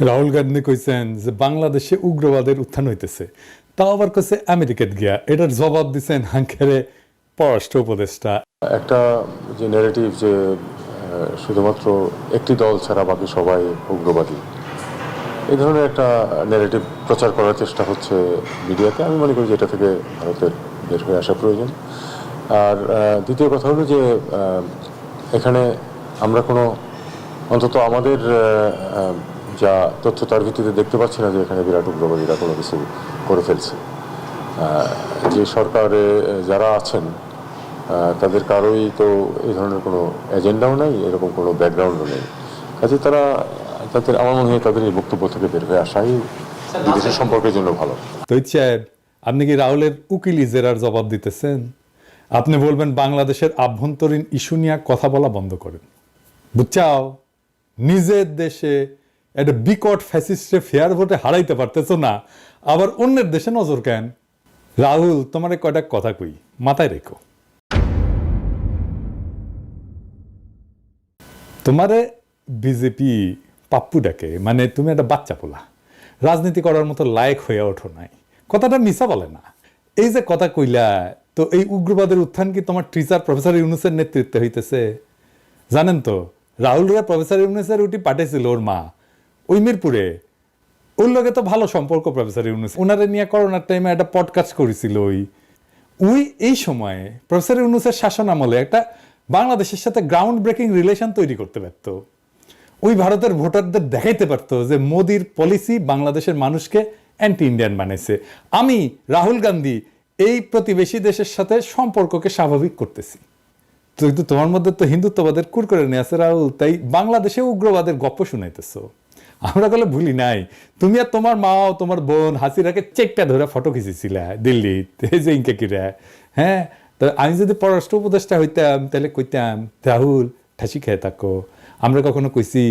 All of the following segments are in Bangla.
রাহুল গান্ধী কইছেন যে বাংলাদেশে উগ্রবাদের উত্থান হইতেছে, তাও আবার কইছে আমেরিকাত গিয়া। এটার জবাব দিচ্ছেন হাঙ্কেরে পররাষ্ট্র উপদেষ্টা। একটা যে ন্যারেটিভ যে শুধুমাত্র একটি দল ছাড়া বাকি সবাই উগ্রবাদী, এই ধরনের একটা ন্যারেটিভ প্রচার করার চেষ্টা হচ্ছে মিডিয়াতে। আমি মনে করি যে এটা থেকে ভারতের বের হয়ে আসা প্রয়োজন। আর দ্বিতীয় কথা হলো যে এখানে আমরা কোনো, অন্তত আমাদের যা তথ্য তার ভিত্তিতে দেখতে পাচ্ছি না যে এখানে বিরাট উগ্রবাদীরা কোনো কিছু করে ফেলছে। যে সরকারে যারা আছেন তাদের কারোই তো এই ধরনের কোনো এজেন্ডাও নেই, এরকম কোনো ব্যাকগ্রাউন্ডও নেই। কাজে তাদের আমার মনে হয় তাদের এই বক্তব্য থেকে বের হয়ে আসাই বিদেশের সম্পর্কের জন্য ভালো। তো আপনি কি রাহুলের উকিলি জেরার জবাব দিতেছেন? আপনি বলবেন বাংলাদেশের আভ্যন্তরীণ ইস্যু নিয়ে কথা বলা বন্ধ করেন। বুঝছাও, নিজের দেশে একটা বিকট ফ্যাসিস্টে ফেয়ার ভোটে হারাইতে পারতেছো না, আবার অন্যের দেশে নজর কেন? রাহুল, তোমার কয়টা কথা কই, মাথায় রেখো। তোমারে বিজেপি পাপ্পু ডাকে, মানে তুমি একটা বাচ্চা পোলা, রাজনীতি করার মতো লায়ক হয়ে ওঠো নাই। কথাটা মিছা বলে না। এই যে কথা কইলা, তো এই উগ্রবাদের উত্থান কি তোমার টিচার প্রফেসর ইউনুসের নেতৃত্বে হইতেছে? জানেন তো, রাহুল রিয়া প্রফেসর ইউনুসের উটি পাঠাইছিল ওর মা ওই মিরপুরে। ওর লগে তো ভালো সম্পর্ক প্রফেসর ইউনুস। ওনারে নিয়ে করোনার টাইমে একটা পডকাস্ট করেছিল। ওই এই সময়ে প্রফেসর ইউনুসের শাসন আমলে একটা বাংলাদেশের সাথে গ্রাউন্ড ব্রেকিং রিলেশন তৈরি করতে পারত। ওই ভারতের ভোটারদের দেখাইতে পারতো যে মোদির পলিসি বাংলাদেশের মানুষকে অ্যান্টি ইন্ডিয়ান বানাইছে। আমি রাহুল গান্ধী এই প্রতিবেশী দেশের সাথে সম্পর্ককে স্বাভাবিক করতেছি। কিন্তু তোমার মধ্যে তো হিন্দুত্ববাদের কুর করে নিয়ে আছে রাহুল, তাই বাংলাদেশে উগ্রবাদের গপ্প শুনাইতেছ। আমরা গেলে ভুলি নাই, তুমি আর তোমার মাও তোমার বোন হাসিরাকে চেকটা ধরে ফটো খিচেছিলা দিল্লিতে, যে ইনকে কিরা। হ্যাঁ, তো আমি যদি পররাষ্ট্র উপদেষ্টা হইতাম তাহলে কইতাম, রাহুল ঠাসি খেয়ে থাকো। আমরা কখনো কইছি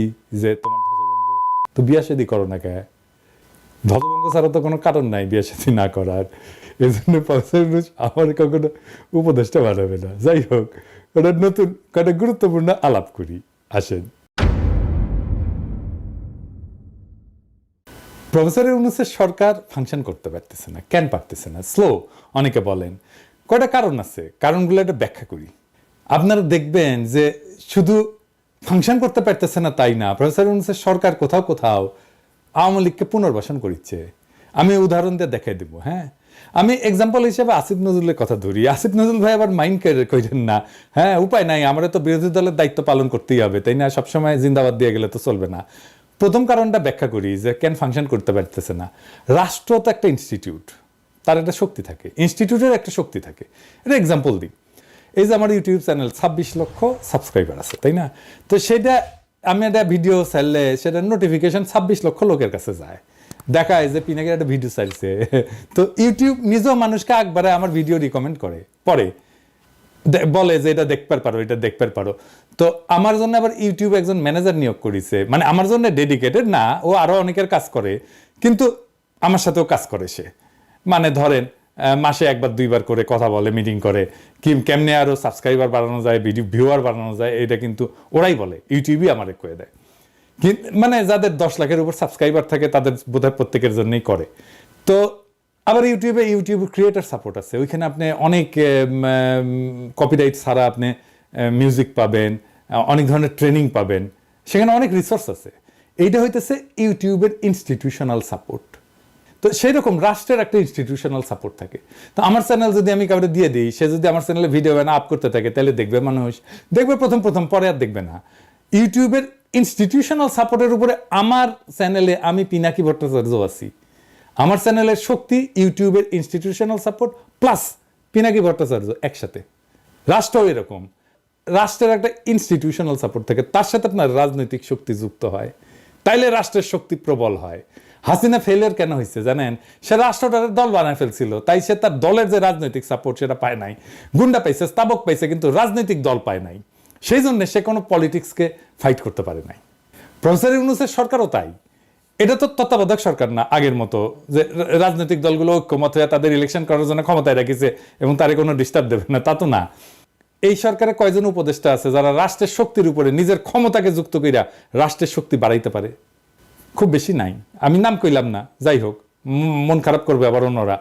যে তোমার ধ্বজভঙ্গ, তো বিয়া শাদী করো না কে? ধ্বজভঙ্গ ছাড়া তো কোনো কারণ নাই বিয়া শাদী না করার। এই জন্য আমার কখনো উপদেষ্টা বানাবে না। যাই হোক, ওটা নতুন কয়েকটা গুরুত্বপূর্ণ আলাপ করি, আসেন। প্রফেসর ইউনূসের সরকার ফাংশন করতে পারতেছে না। কেন পারতেছে না? স্লো অনেকে বলেন। কয়টা কারণ আছে, কারণগুলো একটা ব্যাখ্যা করি। আপনারা দেখবেন যে শুধু ফাংশন করতে পারতেছে না তাই না, প্রফেসর ইউনূসের সরকার কোথাও কোথাও আওয়ামী লীগকে পুনর্বাসন করিচ্ছে। আমি উদাহরণ দিয়ে দেখাই দেবো। হ্যাঁ, আমি এক্সাম্পল হিসেবে আসিফ নজরুলের কথা ধরি। আসিফ নজরুল ভাই আবার মাইন্ড করেন না। হ্যাঁ, উপায় নাই, আমরা তো বিরোধী দলের দায়িত্ব পালন করতেই হবে, তাই না? সবসময় জিন্দাবাদ দিয়ে গেলে তো চলবে না। প্রথম কারণটা ব্যাখ্যা করি যে কেন ফাংশন করতে পারতেছে না। রাষ্ট্র তো একটা ইনস্টিটিউট, তার একটা শক্তি থাকে, ইনস্টিটিউটের একটা শক্তি থাকে। এটা এক্সাম্পল দিই। এই যে আমার ইউটিউব চ্যানেল 26 লক্ষ সাবস্ক্রাইবার আছে, তাই না? তো সেটা আমি একটা ভিডিও চাইলে সেটা নোটিফিকেশন 26 লক্ষ লোকের কাছে যায়, দেখায় যে পিনাকির একটা ভিডিও চাইছে। তো ইউটিউব নিজেও মানুষকে একবারে আমার ভিডিও রিকমেন্ড করে, পরে বলে যে এটা দেখতে পারো, এটা দেখতে পারো। তো আমার জন্য আবার ইউটিউব একজন ম্যানেজার নিয়োগ করেছে, মানে আমার জন্য ডেডিকেটেড না, ও আরো অনেকের কাজ করে, কিন্তু আমার সাথেও কাজ করে সে। মানে ধরেন মাসে একবার দুইবার করে কথা বলে, মিটিং করে, কেমনে আরো সাবস্ক্রাইবার বাড়ানো যায়, ভিডিও ভিউয়ার বাড়ানো যায়, এটা কিন্তু ওরাই বলে, ইউটিউবই আমার কয়ে দেয়। মানে যাদের 10 লাখের উপর সাবস্ক্রাইবার থাকে তাদের বোধহয় প্রত্যেকের জন্যই করে। তো আবার ইউটিউব ক্রিয়েটার সাপোর্ট আছে, ওইখানে আপনি অনেক কপিরাইট ছাড়া আপনি মিউজিক পাবেন, অনেক ধরনের ট্রেনিং পাবেন, সেখানে অনেক রিসোর্স আছে। এইটা হইতেছে ইউটিউবের ইনস্টিটিউশনাল সাপোর্ট। তো সেই রকম রাষ্ট্রের একটা ইনস্টিটিউশনাল সাপোর্ট থাকে। তো আমার চ্যানেল যদি আমি কাউকে দিয়ে দিই, সে যদি আমার চ্যানেলে ভিডিও বানা আপ করতে থাকে, তাহলে দেখবে মানুষ, দেখবে প্রথম, পরে আর দেখবে না। ইউটিউবের ইনস্টিটিউশনাল সাপোর্টের উপরে আমার চ্যানেলে আমি পিনাকি ভট্টাচার্য আছি। আমার চ্যানেলের শক্তি ইউটিউবের institutional support plus Pinaki Bhattacharya একসাথে। রাষ্ট্রও এরকম, রাষ্ট্রের একটা ইনস্টিটিউশনাল সাপোর্ট থাকে, তার সাথে আপনার রাজনৈতিক শক্তি যুক্ত হয়, তাইলে রাষ্ট্রের শক্তি প্রবল হয়। হাসিনা ফেলিয়ার কেন হয়েছে জানেন? সে রাষ্ট্রটার দল বানায় ফেলছিল, তাই সে তার দলের যে রাজনৈতিক সাপোর্ট সেটা পায় নাই। গুন্ডা পাইছে, স্তাবক পাইছে, কিন্তু রাজনৈতিক দল পায় নাই। সেই জন্য সে কোনো পলিটিক্সকে ফাইট করতে পারে নাই। প্রফেসর ইউনূসের সরকারও তাই। এটা তো তত্ত্বাবধায়ক সরকার না আগের মতো যে রাজনৈতিক দলগুলো ঐক্যমত হয়ে তাদের ইলেকশন করার জন্য ক্ষমতায় রেখেছে এবং তারে কোনো ডিস্টার্ব দেবে না, তা তো না। এই সরকারে কয়জন উপদেষ্টা আছে যারা রাষ্ট্রের শক্তির উপরে নিজের ক্ষমতাকে যুক্ত কইরা রাষ্ট্রের শক্তি বাড়াইতে পারে? খুব বেশি নাই, আমি নাম কইলাম না, যাই হোক, মন খারাপ করবে আবার অন্যরা।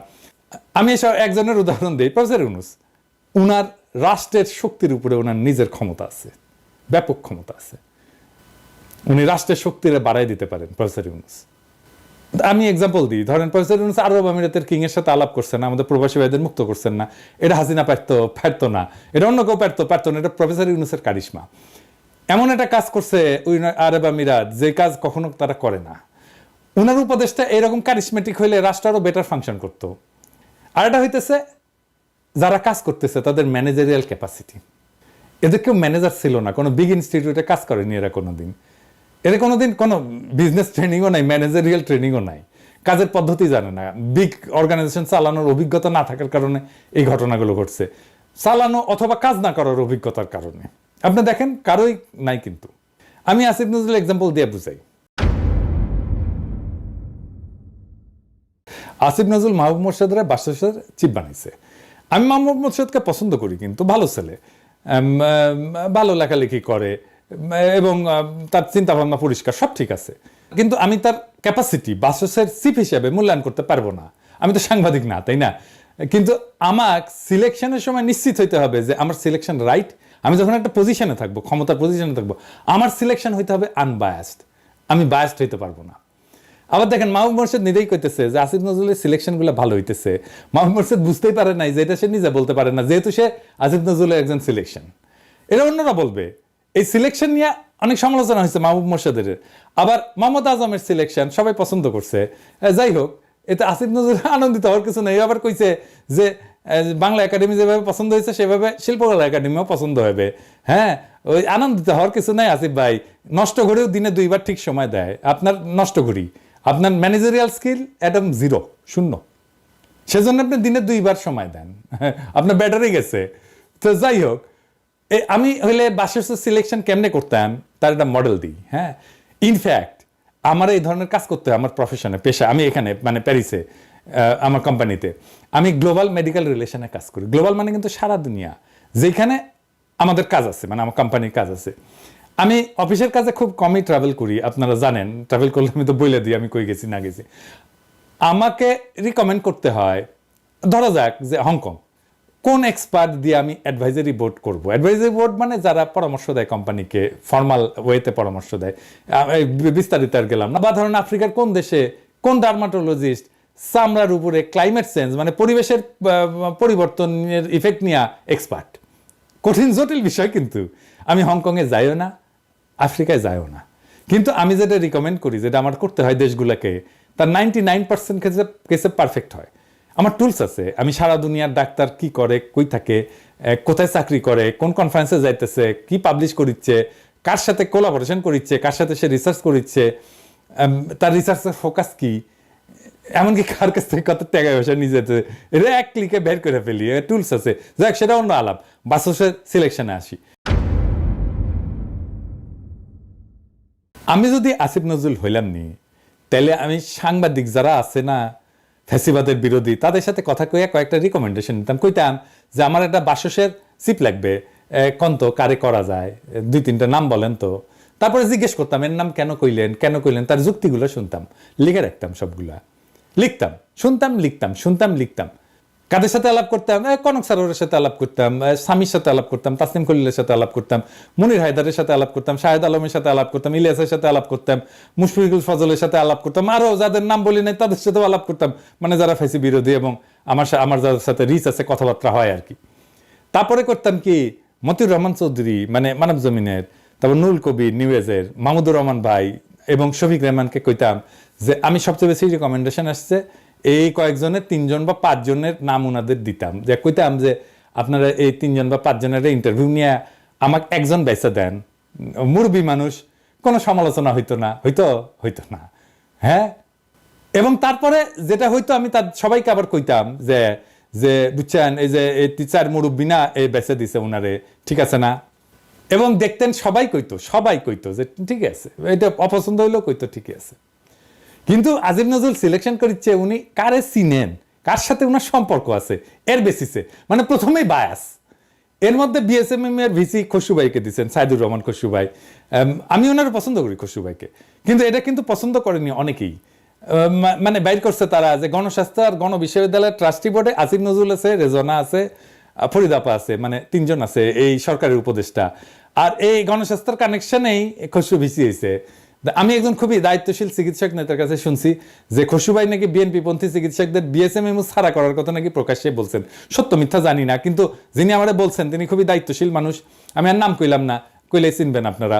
আমি এসব একজনের উদাহরণ দিই, প্রফেসর ইউনূস। উনার রাষ্ট্রের শক্তির উপরে ওনার নিজের ক্ষমতা আছে, ব্যাপক ক্ষমতা আছে, উনি রাষ্ট্রের শক্তিরে বাড়াই দিতে পারেন প্রফেসর ইউনূস। আমি এক্সাম্পল দিই, ধরেন প্রফেসর ইউনূস আরব আমিরাতের কিং এর সাথে আলাপ করছেন না, আমাদের প্রবাসী ভাইদের মুক্ত করছেন না, এটা হাসিনা পারতো না, এটা অন্য কেউ পারতো না, এটা প্রফেসর ইউনূসের কারিশমা। এমন একটা কাজ করছে ওই আরব আমিরাত, যে কাজ কখনো তারা করে না। উনার উপদেশটা এরকম কারিশমেটিক হইলে রাষ্ট্র আরো বেটার ফাংশন করতো। আর এটা হইতেছে যারা কাজ করতেছে তাদের ম্যানেজারিয়াল ক্যাপাসিটি। এদের কেউ ম্যানেজার ছিল না, কোনো বিগ ইনস্টিটিউটে কাজ করেনি এরা কোনোদিন, এদের কোনোদিন কোনো বিজনেস ট্রেনিংও নাই, ম্যানেজারিয়াল ট্রেনিংও নাই, কাজের পদ্ধতি জানে না, বিগ অর্গানাইজেশন চালানোর অভিজ্ঞতা না থাকার কারণে এই ঘটনাগুলো ঘটছে, চালানো অথবা কাজ না করার অভিজ্ঞতার কারণে। আপনি দেখেন কারোই নাই। কিন্তু আমি আসিফ নজরুল এক্সাম্পল দিয়ে বুঝাই। আসিফ নজরুল মাহবুব মোর্শেদের বাসার চিফ বানিয়েছে। আমি মাহবুব মোর্শেদকে পছন্দ করি, কিন্তু ভালো ছেলে, ভালো লেখালেখি করে এবং তার চিন্তা ভাবনা পরিষ্কার, সব ঠিক আছে। কিন্তু আমি তার ক্যাপাসিটি বাসসের চিফ হিসেবে মূল্যায়ন করতে পারবো না, আমি তো সাংবাদিক না, তাই না? কিন্তু আমার সিলেকশনের সময় নিশ্চিত হইতে হবে যে আমার সিলেকশন রাইট। আমি যখন একটা পজিশনে থাকবো, ক্ষমতার পজিশনে থাকবো, আমার সিলেকশন হইতে হবে আনবায়াসড, আমি বায়াসড হইতে পারবো না। আবার দেখেন মাহবুব মোর্শেদ নিজেই কইতেছে যে আসিফ নজরুলের সিলেকশনগুলো ভালো হইতেছে। মাহবুব মোর্শেদ বুঝতেই পারে নাই যে এটা সে নিজে বলতে পারে না, যেহেতু সে আসিফ নজরুলের একজন সিলেকশন। এটা অন্যরা বলবে। এই সিলেকশন নিয়ে অনেক সমালোচনা হয়েছে মাহবুব মোর্শেদের। আবার মোহাম্মদ আজমের সিলেকশন সবাই পছন্দ করছে। যাই হোক, এতে আসিফ নজরুল আনন্দিত হওয়ার কিছু নেই। আবার কইছে যে বাংলা একাডেমি যেভাবে পছন্দ হয়েছে সেভাবে শিল্পকলা একাডেমিও পছন্দ হবে। হ্যাঁ, ওই আনন্দিত হওয়ার কিছু নাই। আসিফ ভাই নষ্ট ঘড়িও দিনে 2 বার ঠিক সময় দেয়। আপনার নষ্ট ঘড়ি, আপনার ম্যানেজারিয়াল স্কিল একদম 0, 0, সেজন্য আপনি দিনে 2 বার সময় দেন, আপনার ব্যাটারি গেছে। তো যাই হোক, আমি হইলে বাসের সিলেকশন কেমনে করতাম তার একটা মডেল দিই। হ্যাঁ, ইনফ্যাক্ট আমার এই ধরনের কাজ করতে হয় আমার প্রফেশনে, পেশা। আমি এখানে মানে প্যারিসে আমার কোম্পানিতে আমি গ্লোবাল মেডিকেল রিলেশনে কাজ করি। গ্লোবাল মানে কিন্তু সারা দুনিয়া, যেখানে আমাদের কাজ আছে, মানে আমার কোম্পানির কাজ আছে। আমি অফিসের কাজে খুব কমই ট্রাভেল করি, আপনারা জানেন। ট্রাভেল করলে আমি তো বলে দিই আমি কই গেছি না গেছি। আমাকে রিকমেন্ড করতে হয়, ধরা যাক যে হংকং, কোন এক্সপার্ট দিয়ে আমি অ্যাডভাইজারি বোর্ড করব। অ্যাডভাইজারি বোর্ড মানে যারা পরামর্শ দেয় কোম্পানিকে, ফর্মাল ওয়েতে পরামর্শ দেয়, বিস্তারিত আর গেলাম না। বা ধরুন আফ্রিকার কোন দেশে কোন ডার্মাটোলজিস্ট চামড়ার উপরে ক্লাইমেট চেঞ্জ মানে পরিবেশের পরিবর্তনের ইফেক্ট নিয়ে এক্সপার্ট। কঠিন জটিল বিষয়, কিন্তু আমি হংকংয়ে যাইও না, আফ্রিকায় যাইও না। কিন্তু আমি যেটা রিকমেন্ড করি, যেটা আমার করতে হয় দেশগুলোকে, তার 99% কেসে পারফেক্ট হয়। আমার টুলস আছে, আমি সারা দুনিয়ার ডাক্তার কি করে, কই থাকে, কোথায় চাকরি করে, কোন কনফারেন্সে যাইতেছে, কি পাবলিশ করিচ্ছে, কার সাথে কোলাবোরেশন করিচ্ছে, কার সাথে সে রিসার্চ করিচ্ছে, তার রিসার্চের ফোকাস কি, এমনকি কার কাছ থেকে কত টাকা পয়সা নিয়ে যেতে, এটা এক ক্লিকে বের করে ফেলি। টুলস আছে, যাক সেটা অন্য আলাপ। বাসসের সিলেকশনে আসি। আমি যদি আসিফ নজরুল হইলাম নি, তাহলে আমি সাংবাদিক যারা আছে না ফ্যাসিবাদের বিরোধী, তাদের সাথে কথা কইয়া কয়েকটা রিকমেন্ডেশন নিতাম। কইতাম যে আমার একটা বাসসের সিপ লাগবে, কন্ত কারে করা যায়, 2-3টা নাম বলেন তো। তারপরে জিজ্ঞেস করতাম এর নাম কেন কইলেন, তার যুক্তিগুলো শুনতাম, লিখে রাখতাম, সবগুলা লিখতাম, শুনতাম, লিখতাম। কাদের সাথে আলাপ করতাম? কনক সারোয়ারের সাথে আলাপ করতাম, সামির সাথে আলাপ করতাম, তাসনিম খলিলের সাথে আলাপ করতাম, মনির হায়দারের সাথে আলাপ করতাম, শাহেদ আলমের সাথে আলাপ করতাম, ইলিয়াসের সাথে আলাপ করতাম, মুশফিকুল ফজলের সাথে আলাপ করতাম, আরো যাদের নাম বলি নাই তাদের সাথেও আলাপ করতাম, মানে যারা ফ্যাসি বিরোধী এবং আমার যাদের সাথে রিচ আছে, কথাবার্তা হয় আর কি। তারপরে করতাম কি, মতিউর রহমান চৌধুরী মানে মানব জমিনের, তারপর নুরুল কবির নিউজের, মাহমুদুর রহমান ভাই এবং শফিক রহমানকে কইতাম যে আমি সবচেয়ে বেশি রিকমেন্ডেশন আসছে এই কয়েকজনের 3জন বা 5 জনের নাম ওনাদের দিতাম, যে কইতাম যে আপনারা এই 3জন বা 5 জনের ইন্টারভিউ নিয়ে আমাকে একজন বেছে দেন। মুরব্বী মানুষ, কোনো সমালোচনা হইতো না। হ্যাঁ, এবং তারপরে যেটা হইতো আমি তার সবাইকে আবার কইতাম যে বুঝছেন, এই যে এই টিচার মুরব্বী না, এই বেছে দিছে ওনারে, ঠিক আছে না? এবং দেখতেন সবাই কইতো যে ঠিক আছে, এটা অপছন্দ হইলেও কইতো ঠিক আছে। কিন্তু আসিফ নজরুল সিলেকশন করিচ্ছে উনি কারে চিনেন, কার সাথে উনার সম্পর্ক আছে, এর বেসিসে, মানে প্রথমেই বায়াস। এর মধ্যে বিএসএমএম এর ভিসি খসরু ভাইকে দিচ্ছেন, সাইদুর রহমান খসরু ভাই। আমি ওনারা পছন্দ করি খসরু ভাইকে, কিন্তু এটা কিন্তু পছন্দ করেনি অনেকেই। মানে বাইর করছে তারা যে গণস্বাস্থ্য আর গণ বিশ্ববিদ্যালয়ের ট্রাস্টি বোর্ডে আসিফ নজরুল আছে, রেজনা আছে, ফরিদাপা আছে, মানে 3 জন আছে এই সরকারের উপদেষ্টা। আর এই গণস্বাস্থ্যের কানেকশনেই খসরু ভিসি হয়েছে। আমি একজন খুবই দায়িত্বশীল চিকিৎসক নেতার কাছে শুনছি যে খসরু ভাই নাকি বিএনপি পন্থী চিকিৎসকদের বিএসএমএমও ছাড়া করার কথা নাকি প্রকাশ্যে বলছেন। সত্য মিথ্যা জানি না, কিন্তু যিনি আমারে বলছেন তিনি খুবই দায়িত্বশীল মানুষ। আমি আর নাম কইলাম না, কইলে চিনবেন আপনারা।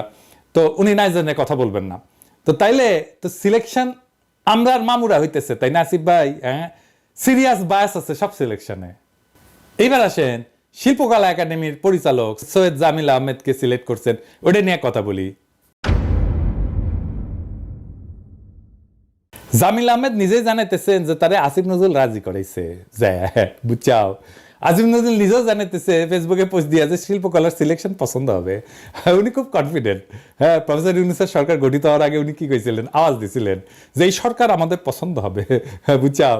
তো উনি না জানে কথা বলবেন না। তো তাইলে তো সিলেকশন আমরা আর মামুরা হইতেছে, তাই না আসিফ ভাই? হ্যাঁ, সিরিয়াস বায়াস আছে সব সিলেকশনে। এইবার আসেন, শিল্পকলা একাডেমির পরিচালক সৈয়দ জামিল আহমেদকে সিলেক্ট করছেন, ওটা নিয়ে কথা বলি। জামিল আহমেদ নিজেই জানাইতেছেন যে তারে আসিফ নজরুল রাজি করাইছে, বুঝছাও। আসিফ নজরুল নিজেও জানাইতেছে, ফেসবুকে পোস্ট দিয়া যে শিল্পকলার সিলেকশন পছন্দ হবে। উনি খুব কনফিডেন্ট। হ্যাঁ, প্রফেসর ইউনূসের সরকার গঠিত হওয়ার আগে উনি কি কইছিলেন, আওয়াজ দিছিলেন যে এই সরকার আমাদের পছন্দ হবে, বুঝছাও।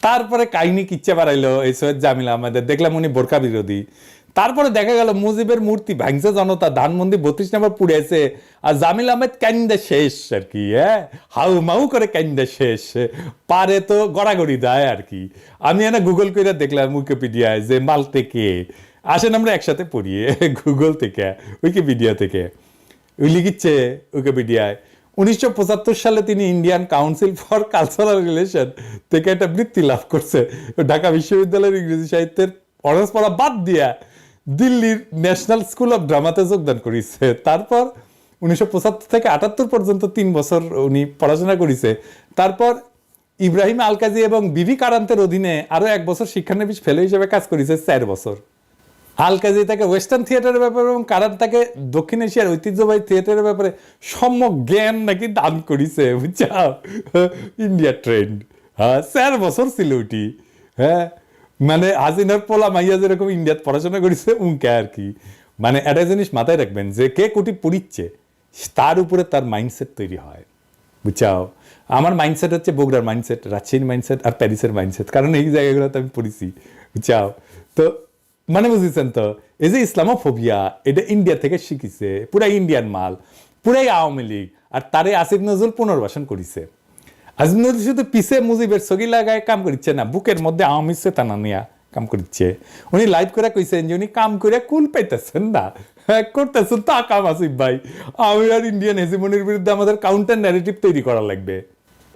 তারপরে কাহিনী কিচ্ছা বাড়াইলো এই সৈয়দ জামিল আহমেদের, দেখলাম উনি বোরকা বিরোধী। তারপরে দেখা গেল মুজিবের মূর্তি ভাঙছে জনতা, ধানমন্দির 32 নম্বর পুড়েছে, আর জামিল আহমেদ কান্দে শেষ আর কি। হ্যাঁ, হাউ মাউ করে কান্দে শেষ, পারে তো গড়াগড়ি দেয় আর কি। আমি এনে গুগল করে দেখলাম উইকিপিডিয়ায় যে মালতে কে। আসেন আমরা একসাথে পড়ি গুগল থেকে, উইকিপিডিয়া থেকে। ওই লিখিচ্ছে উইকিপিডিয়ায় 1975 সালে তিনি Indian council for cultural relation থেকে একটা বৃত্তি লাভ করছে। ঢাকা বিশ্ববিদ্যালয়ের ইংরেজি সাহিত্যের অনার্স পড়া বাদ দিয়া দিল্লির ন্যাশনাল স্কুল অফ ড্রামাতে যোগদান করেছে। তারপর 1975 থেকে 78 পর্যন্ত 3 বছর উনি পড়াশোনা করেছে। তারপর ইব্রাহিম আলকাজি এবং বিবি কারান্তের অধীনে আরো 1 বছর শিক্ষানবিশ ফেলো হিসেবে কাজ করেছে 4 বছর। আলকাজি তাকে ওয়েস্টার্ন থিয়েটারের ব্যাপারে এবং কারান তাকে দক্ষিণ এশিয়ার ঐতিহ্যবাহী থিয়েটারের ব্যাপারে সম্যক জ্ঞান নাকি দান করেছে, বুঝছাও। ইন্ডিয়া ট্রেন্ড, হ্যাঁ 4 বছর ছিল ওটি। হ্যাঁ, মানে হাসিনার পোলা মাইয়া যেরকম ইন্ডিয়াত পড়াশোনা করেছে উনকে আর কি। মানে একটা জিনিস মাথায় রাখবেন যে কে কোটি পড়িচ্ছে তার উপরে তার মাইন্ডসেট তৈরি হয়, বুঝছাও। আমার মাইন্ডসেট হচ্ছে বগুড়ার মাইন্ডসেট, রাজশাহীর মাইন্ডসেট আর প্যারিসের মাইন্ডসেট, কারণ এই জায়গাগুলোতে আমি পড়েছি, বুঝছাও। তো মানে বুঝেছেন তো, এই যে ইসলামোফোবিয়া এটা ইন্ডিয়া থেকে শিখিছে, পুরাই ইন্ডিয়ান মাল, পুরাই আওয়ামী লীগ। আর তারে আসিফ নজরুল পুনর্বাসন করেছে। আসিফ নজরুল শুধু পিছে মুজিবের ছবি লাগায় কাম করছে না, বুকের মধ্যে আওয়ামী চেতনা নিয়ে কাম করছে। উনি লাইভ করে কইছেন যে উনি কাম করে কুল পাইতেছেন না, করতেছেন তা কাম। আসিফ ভাই, আমি আর ইন্ডিয়ান হেজিমনির বিরুদ্ধে আমাদের কাউন্টার ন্যারেটিভ তৈরি করা লাগবে।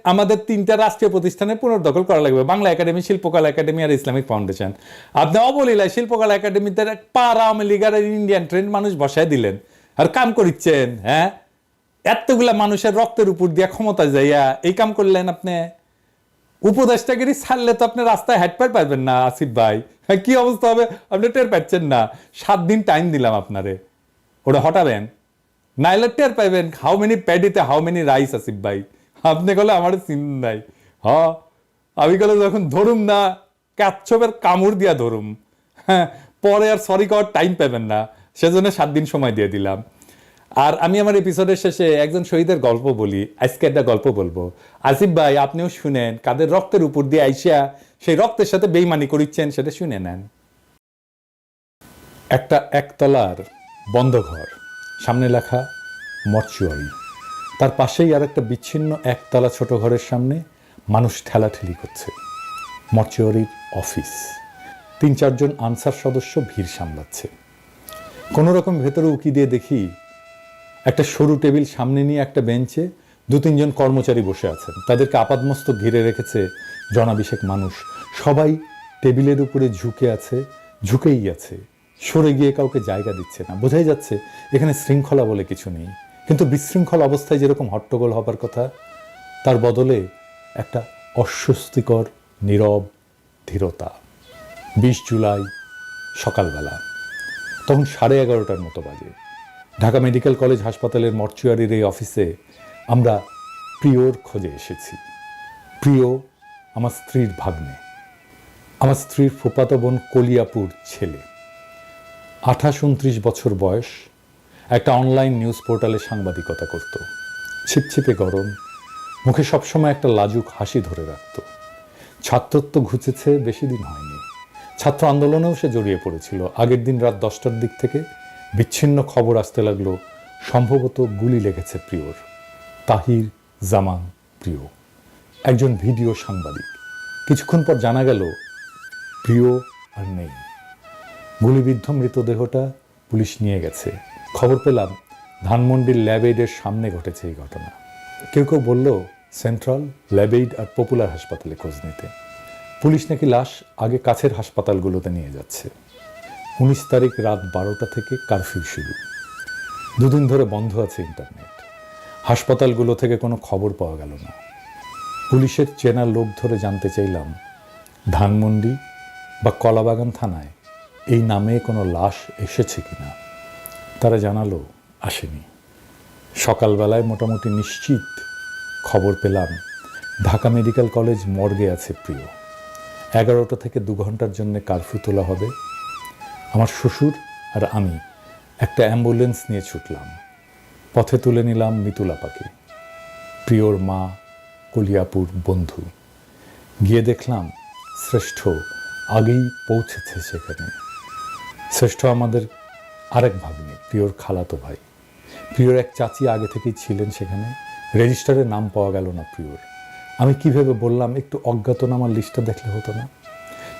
আমাদের 3টা রাষ্ট্রীয় প্রতিষ্ঠানের পুনর্দখল করা লাগবে, বাংলা একাডেমি, শিল্পকলা একাডেমি আর ইসলামিক ফাউন্ডেশন। আপনি অবলীলায় শিল্পকলা একাডেমিতে পাড়া আওয়ামী লীগ আর ইন্ডিয়ান ট্রেন্ড মানুষ বসায় দিলেন আর কাম করিচ্ছেন। হ্যাঁ, এতগুলা মানুষের রক্তের উপর দিয়া ক্ষমতা যাইয়া এই কাম করলেন আপনি। উপদেষ্টাগিরি ছাড়লে তো আপনি রাস্তায় হেঁটে পারবেন না আসিফ ভাই। হ্যাঁ, কি অবস্থা হবে আপনি টের পাচ্ছেন না। 7 দিন টাইম দিলাম আপনারে, ওটা হটাবেন, নাইলে টের পাইবেন হাউ মেনি প্যাডিতে হাউ মেনি রাইস। আসিফ ভাই, আপনি গেলে আমার চিন নাই। হ্যাঁ, আমি গেলে যখন ধরুম না কাচ্ছপের কামড় দিয়া ধরুম। হ্যাঁ, পরে আর সরি করার টাইম পাবেন না, সেজন্য 7 দিন সময় দিয়ে দিলাম। আর আমি আমার এপিসোডের শেষে একজন শহীদের গল্প বলি, আজকে একটা গল্প বলবো। আসিফ ভাই, আপনিও শুনেন, কাদের রক্তের উপর দিয়ে আইসা সেই রক্তের সাথে বেইমানি করিচ্ছেন সেটা শুনে নেন। একটা একতলার বন্ধ ঘর, সামনে লেখা মর্চুয়ারি। তার পাশেই আর একটা বিচ্ছিন্ন একতলা ছোট ঘরের সামনে মানুষ ঠেলাঠেলি করছে। মর্চুয়ারির অফিস, 3-4 জন আনসার সদস্য ভিড় সামলাচ্ছে। কোনো রকম ভেতরে উকি দিয়ে দেখি একটা সরু টেবিল সামনে নিয়ে একটা বেঞ্চে 2-3 জন কর্মচারী বসে আছেন। তাদেরকে আপাদমস্তক ঘিরে রেখেছে জনাবিশেক মানুষ। সবাই টেবিলের উপরে ঝুঁকে আছে, ঝুঁকেই আছে, সরে গিয়ে কাউকে জায়গা দিচ্ছে না। বোঝাই যাচ্ছে এখানে শৃঙ্খলা বলে কিছু নেই। কিন্তু বিশৃঙ্খল অবস্থায় যেরকম হট্টগোল হবার কথা, তার বদলে একটা অস্বস্তিকর নীরব ধীরতা। 20 জুলাই সকালবেলা, তখন 11:30টার মতো বাজে। ঢাকা মেডিকেল কলেজ হাসপাতালের মর্চুয়ারির এই অফিসে আমরা প্রিয়র খোঁজে এসেছি। প্রিয় আমার স্ত্রীর ভাগ্নে, আমার স্ত্রীর ফুফাতো বোন কলিয়াপুর ছেলে। 28-29 বছর বয়স, একটা অনলাইন নিউজ পোর্টালে সাংবাদিকতা করত। ছিপছিপে গরম, মুখে সবসময় একটা লাজুক হাসি ধরে রাখত। ছাত্রত্ব ঘুচেছে বেশি দিন হয়নি। ছাত্র আন্দোলনেও সে জড়িয়ে পড়েছিল। আগের দিন রাত 10টার দিক থেকে বিচ্ছিন্ন খবর আসতে লাগলো, সম্ভবত গুলি লেগেছে প্রিয়র। তাহির জামান প্রিয়, একজন ভিডিও সাংবাদিক। কিছুক্ষণ পর জানা গেল প্রিয় আর নেই। গুলিবিদ্ধ মৃতদেহটা পুলিশ নিয়ে গেছে। খবর পেলাম ধানমন্ডির ল্যাবএইডের সামনে ঘটেছে এই ঘটনা। কেউ কেউ বলল সেন্ট্রাল, ল্যাবএইড আর পপুলার হাসপাতালে খোঁজ নিতে। পুলিশ নাকি লাশ আগে কাছের হাসপাতালগুলোতে নিয়ে যাচ্ছে। 19 তারিখ রাত 12টা থেকে কারফিউ শুরু। দুদিন ধরে বন্ধ আছে ইন্টারনেট। হাসপাতালগুলো থেকে কোনো খবর পাওয়া গেল না। পুলিশের চেনা লোক ধরে জানতে চাইলাম ধানমন্ডি বা কলাবাগান থানায় এই নামে কোনো লাশ এসেছে কিনা। তারা জানালো আসেনি। সকালবেলায় মোটামুটি নিশ্চিত খবর পেলাম ঢাকা মেডিকেল কলেজ মর্গে আছে প্রিয়। 11টা থেকে 2 ঘন্টার জন্য কারফিউ তোলা হবে। আমার শ্বশুর আর আমি একটা অ্যাম্বুলেন্স নিয়ে ছুটলাম। পথে তুলে নিলাম মিতুলাপাকে, প্রিয়র মা, কলিয়াপুর বন্ধু। গিয়ে দেখলাম শ্রেষ্ঠ আগেই পৌঁছেছে সেখানে। শ্রেষ্ঠ আমাদের আরেক ভাগ্নে, প্রিয়র খালাতো ভাই। প্রিয়র এক চাচি আগে থেকেই ছিলেন সেখানে। রেজিস্টারে নাম পাওয়া গেল না প্রিয়র। আমি কিভাবে বললাম একটু অজ্ঞাতনামার লিস্টটা দেখলে হতো না?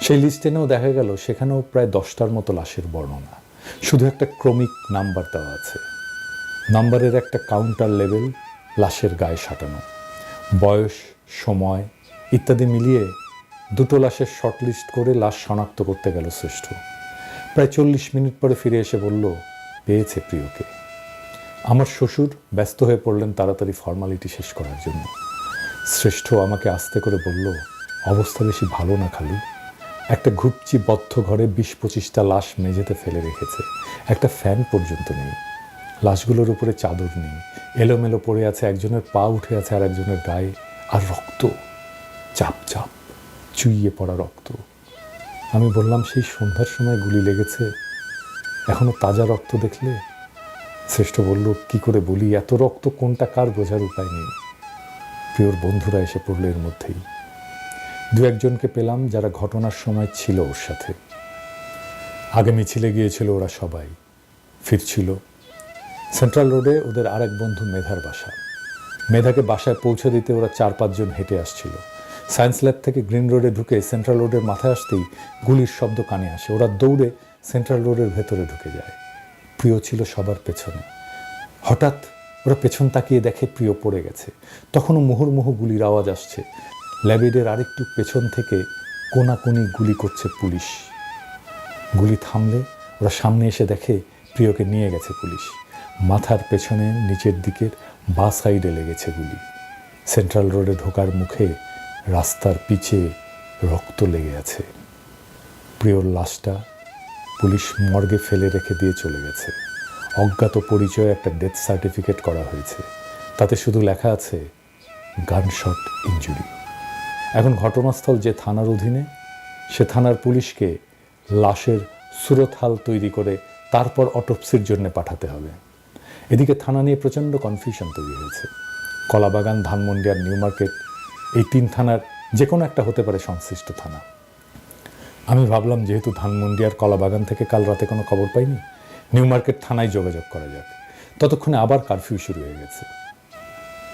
সেই লিস্ট এনেও দেখা গেল সেখানেও প্রায় 10টার মতো লাশের বর্ণনা, শুধু একটা ক্রমিক নাম্বার দেওয়া আছে। নাম্বারের একটা কাউন্টার লেভেল লাশের গায়ে সাঁটানো। বয়স, সময় ইত্যাদি মিলিয়ে 2টো লাশের শর্টলিস্ট করে লাশ শনাক্ত করতে গেল শ্রেষ্ঠ। প্রায় 40 মিনিট পরে ফিরে এসে বলল পেয়েছে প্রিয়কে। আমার শ্বশুর ব্যস্ত হয়ে পড়লেন তাড়াতাড়ি ফর্মালিটি শেষ করার জন্য। শ্রেষ্ঠ আমাকে আস্তে করে বলল অবস্থা বেশি ভালো না খালু। একটা ঘুপচি বদ্ধ ঘরে 20-25টা লাশ মেঝেতে ফেলে রেখেছে। একটা ফ্যান পর্যন্ত নেই। লাশগুলোর উপরে চাদর নেই, এলোমেলো পড়ে আছে। একজনের পা উঠে আছে আর একজনের গায়ে। আর রক্ত, চাপ চাপ চুইয়ে পড়া রক্ত। আমি বললাম সেই সন্ধ্যার সময় গুলি লেগেছে, এখনো তাজা রক্ত দেখলে? শ্রেষ্ঠ বলল কি করে বলি, এত রক্ত কোনটা কার বোঝার উপায় নেই। প্রিয়র বন্ধুরা এসে পড়ল এর মধ্যেই। 2-1জনকে পেলাম যারা ঘটনার সময় ছিল ওর সাথে। আগে মিছিলে গিয়েছিল ওরা সবাই, ফিরছিল। সেন্ট্রাল রোডে ওদের আরেক বন্ধু মেধার বাসা। মেধাকে বাসায় পৌঁছে দিতে ওরা 4-5 জন হেঁটে আসছিল। সায়েন্স ল্যাব থেকে গ্রিন রোডে ঢুকে সেন্ট্রাল রোডের মাথায় আসতেই গুলির শব্দ কানে আসে। ওরা দৌড়ে সেন্ট্রাল রোডের ভেতরে ঢুকে যায়। প্রিয় ছিল সবার পেছনে। হঠাৎ ওরা পেছন তাকিয়ে দেখে প্রিয় পড়ে গেছে। তখনও মুহুর্মুহু গুলির আওয়াজ আসছে। ল্যাবএইডের আরেকটু পেছন থেকে কোনাকুনি গুলি করছে পুলিশ। গুলি থামলে ওরা সামনে এসে দেখে প্রিয়কে নিয়ে গেছে পুলিশ। মাথার পেছনে নিচের দিকের বাঁ সাইডে লেগেছে গুলি। সেন্ট্রাল রোডে ঢোকার মুখে রাস্তার পিছে রক্ত লেগে আছে। প্রিয়র লাশটা পুলিশ মর্গে ফেলে রেখে দিয়ে চলে গেছে। অজ্ঞাত পরিচয়ে একটা ডেথ সার্টিফিকেট করা হয়েছে। তাতে শুধু লেখা আছে গানশট ইনজুরি। এখন ঘটনাস্থল যে থানার অধীনে, সে থানার পুলিশকে লাশের সুরতহাল তৈরি করে তারপর অটোপসির জন্য পাঠাতে হবে। এদিকে থানা নিয়ে প্রচণ্ড কনফিউশন তৈরি হয়েছে। কলাবাগান, ধানমন্ডি আর নিউ মার্কেট, এই 3 থানার যে কোনো একটা হতে পারে সংশ্লিষ্ট থানা। আমি ভাবলাম যেহেতু ধানমন্ডি আর কলাবাগান থেকে কাল রাতে কোনো খবর পাইনি, নিউ মার্কেট থানায় যোগাযোগ করা যাক। ততক্ষণে আবার কারফিউ শুরু হয়ে গেছে।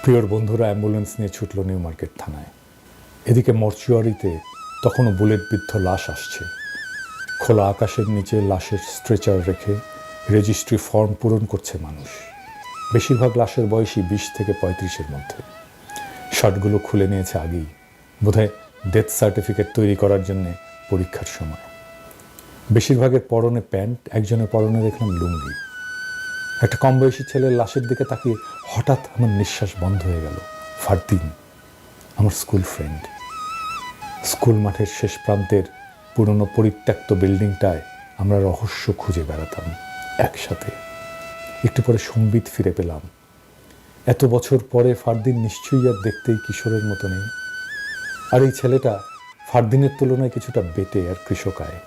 প্রিয়র বন্ধুরা অ্যাম্বুলেন্স নিয়ে ছুটল নিউ মার্কেট থানায়। এদিকে মর্চুয়ারিতে তখনও বুলেটবিদ্ধ লাশ আসছে। খোলা আকাশের নিচে লাশের স্ট্রেচার রেখে রেজিস্ট্রি ফর্ম পূরণ করছে মানুষ। বেশিরভাগ লাশের বয়সই 20 থেকে 35-এর মধ্যে। শার্টগুলো খুলে নিয়েছে আগেই, বোধহয় ডেথ সার্টিফিকেট তৈরি করার জন্য পরীক্ষার সময়। বেশিরভাগের পরনে প্যান্ট, একজনের পরনে দেখলাম লুঙ্গি। একটা কম বয়সী ছেলের লাশের দিকে তাকিয়ে হঠাৎ আমার নিঃশ্বাস বন্ধ হয়ে গেল। ফারদিন, আমার স্কুল ফ্রেন্ড। স্কুল মাঠের শেষ প্রান্তের পুরনো পরিত্যক্ত বিল্ডিংটায় আমরা রহস্য খুঁজে বেড়াতাম একসাথে। একটু পরে সম্বিত ফিরে পেলাম। এত বছর পরে ফারদিন নিশ্চয়ই আর দেখতেই কিশোরের মতো নেই। আর এই ছেলেটা ফারদিনের তুলনায় কিছুটা বেটে আর কৃষকায়।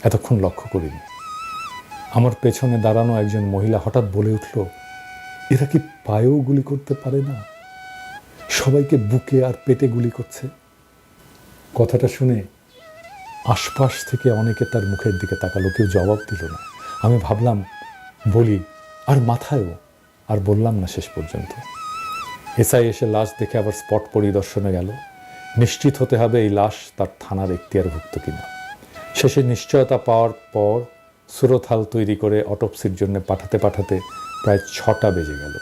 এতক্ষণ লক্ষ্য করিনি। আমার পেছনে দাঁড়ানো একজন মহিলা হঠাৎ বলে উঠল, এরা কি পায়েও গুলি করতে পারে না? সবাইকে বুকে আর পেটে গুলি করছে। কথাটা শুনে আশপাশ থেকে অনেকে তার মুখের দিকে তাকালো, কেউ জবাব দিল না। আমি ভাবলাম বলি, আর মাথায়ও, আর বললাম না শেষ পর্যন্ত। এসআই এসে লাশ দেখে আবার স্পট পরিদর্শনে গেল। নিশ্চিত হতে হবে এই লাশ তার থানার এখতিয়ারভুক্ত কিনা। শেষে নিশ্চয়তা পাওয়ার পর সুরতহাল তৈরি করে অটোপসির জন্য পাঠাতে পাঠাতে প্রায় 6টা বেজে গেল।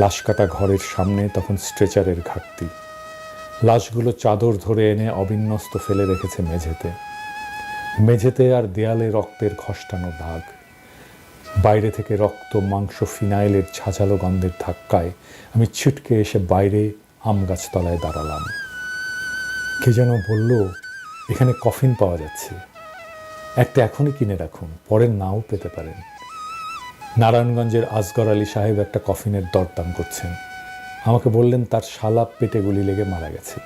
লাশ কাটা ঘরের সামনে তখন স্ট্রেচারের ঘাটতি। লাশগুলো চাদর ধরে এনে অবিন্যস্ত ফেলে রেখেছে মেঝেতে। মেঝেতে আর দেয়ালে রক্তের ঘষ্টানো দাগ। বাইরে থেকে রক্ত, মাংস, ফিনাইলের ঝাঁঝালো গন্ধের ধাক্কায় আমি ছিটকে এসে বাইরে আম গাছতলায় দাঁড়ালাম। কে যেন বলল, এখানে কফিন পাওয়া যাচ্ছে, একটা এখনই কিনে রাখুন, পরে নাও পেতে পারেন। নারায়ণগঞ্জের আসগর আলী সাহেব একটা কফিনের দরদাম করছেন। আমাকে বললেন তার শালা পেটে গুলি লেগে মারা গেছে।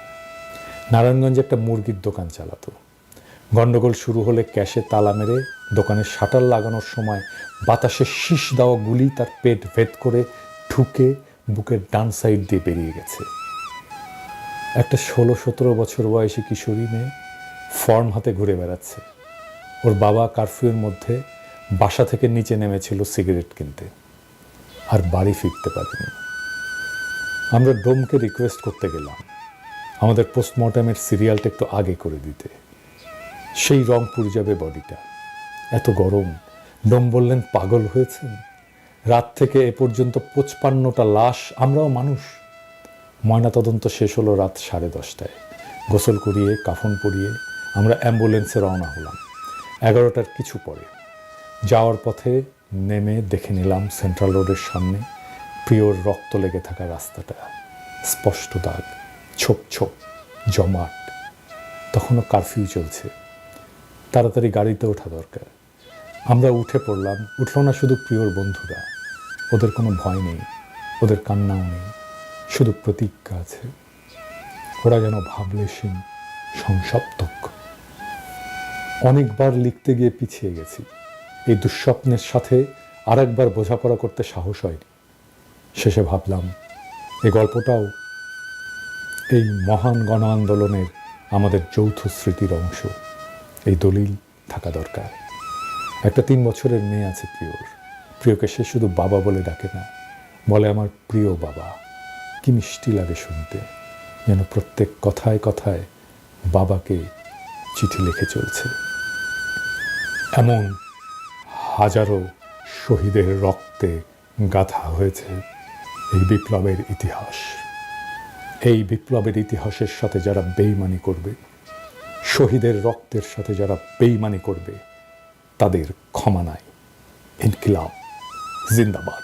নারায়ণগঞ্জে একটা মুরগির দোকান চালাতো। গন্ডগোল শুরু হলে ক্যাশে তালা মেরে দোকানের শাটার লাগানোর সময় বাতাসে শীষ দেওয়া গুলি তার পেট ভেদ করে ঢুকে বুকের ডান সাইড দিয়ে বেরিয়ে গেছে। একটা 16-17 বছর বয়সী কিশোরী মেয়ে ফর্ম হাতে ঘুরে বেড়াচ্ছে। ওর বাবা কারফিউর মধ্যে বাসা থেকে নিচে নেমেছিল সিগারেট কিনতে, আর বাড়ি ফিরতে পারেনি। আমরা ডোমকে রিকোয়েস্ট করতে গেলাম আমাদের পোস্টমর্টমের সিরিয়ালটা একটু আগে করে দিতে, সেই রংপুর যাবে বডিটা। এত গরম। ডোম বললেন, পাগল হয়েছেন? রাত থেকে এ পর্যন্ত 55টা লাশ, আমরাও মানুষ। ময়নাতদন্ত শেষ হলো রাত 10:30টায়। গোসল করিয়ে কাফন পরিয়ে আমরা অ্যাম্বুলেন্সে রওনা হলাম 11টার কিছু পরে। যাওয়ার পথে নেমে দেখে নিলাম সেন্ট্রাল রোডের সামনে প্রিয়র রক্ত লেগে থাকা রাস্তাটা, স্পষ্ট দাগ, ছোপ ছোপ, জমাট। তখনও কারফিউ চলছে, তাড়াতাড়ি গাড়িতে ওঠা দরকার। আমরা উঠে পড়লাম। উঠল না শুধু প্রিয়র বন্ধুরা, ওদের কোনো ভয় নেই, ওদের কান্নাও নেই, শুধু প্রতিজ্ঞা আছে। ওরা যেন ভাবলেশীন, সংসপ্তক। অনেকবার লিখতে গিয়ে পিছিয়ে গেছি। এই দুঃস্বপ্নের সাথে আর একবার বোঝাপড়া করতে সাহস হয়নি। শেষে ভাবলাম এই গল্পটাও এই মহান গণ আন্দোলনের আমাদের যৌথ স্মৃতির অংশ। এই দলিল থাকা দরকার। একটা 3 বছরের মেয়ে আছে প্রিয়র। প্রিয়কে সে শুধু বাবা বলে ডাকে না, বলে আমার প্রিয় বাবা। কি মিষ্টি লাগে শুনতে, যেন প্রত্যেক কথায় কথায় বাবাকে চিঠি লিখে চলছে। এমন হাজারো শহীদের রক্তে গাঁথা হয়েছে এই বিপ্লবের ইতিহাস। এই বিপ্লবের ইতিহাসের সাথে যারা বেইমানি করবে, শহীদের রক্তের সাথে যারা বেইমানি করবে, তাদের ক্ষমা নাই। ইনকিলাব জিন্দাবাদ।